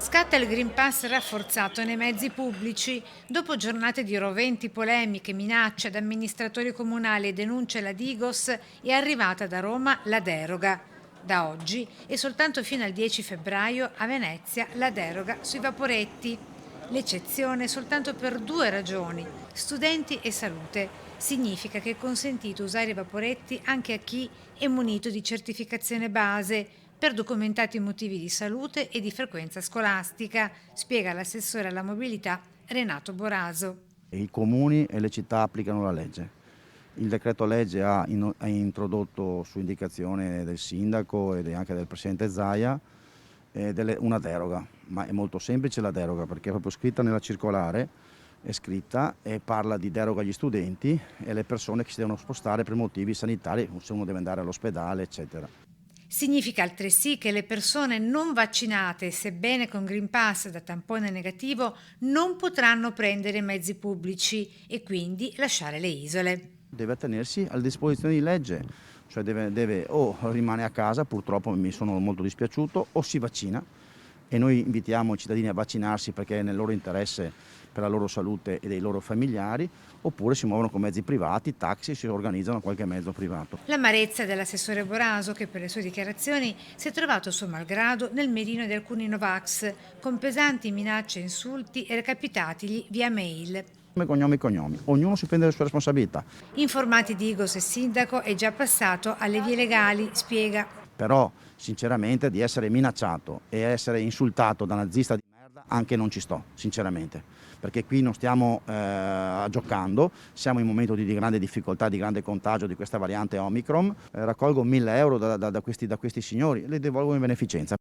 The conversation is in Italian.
Scatta il Green Pass rafforzato nei mezzi pubblici. Dopo giornate di roventi, polemiche, minacce ad amministratori comunali e denunce alla Digos, è arrivata da Roma la deroga. Da oggi e soltanto fino al 10 febbraio a Venezia la deroga sui vaporetti. L'eccezione soltanto per due ragioni: studenti e salute. Significa che è consentito usare i vaporetti anche a chi è munito di certificazione base per documentati motivi di salute e di frequenza scolastica, spiega l'assessore alla mobilità Renato Boraso. I comuni e le città applicano la legge. Il decreto legge ha introdotto su indicazione del sindaco e anche del presidente Zaia una deroga, ma è molto semplice la deroga perché è proprio scritta nella circolare, è scritta e parla di deroga agli studenti e alle persone che si devono spostare per motivi sanitari, se uno deve andare all'ospedale, eccetera. Significa altresì che le persone non vaccinate, sebbene con Green Pass da tampone negativo, non potranno prendere mezzi pubblici e quindi lasciare le isole. Deve attenersi alle disposizioni di legge, cioè deve o rimane a casa, purtroppo mi sono molto dispiaciuto, o si vaccina e noi invitiamo i cittadini a vaccinarsi perché è nel loro interesse per la loro salute e dei loro familiari, oppure si muovono con mezzi privati, taxi, si organizzano qualche mezzo privato. L'amarezza dell'assessore Boraso, che per le sue dichiarazioni si è trovato suo malgrado nel mirino di alcuni Novax, con pesanti minacce e insulti recapitatigli via mail. Come cognomi, ognuno si prende le sue responsabilità. Informati Digos e sindaco è già passato alle vie legali, spiega. Però sinceramente di essere minacciato e essere insultato da nazista di merda anche non ci sto, sinceramente, perché qui non stiamo giocando, siamo in un momento di grande difficoltà, di grande contagio di questa variante Omicron, raccolgo 1.000 euro da questi signori, li devolvo in beneficenza.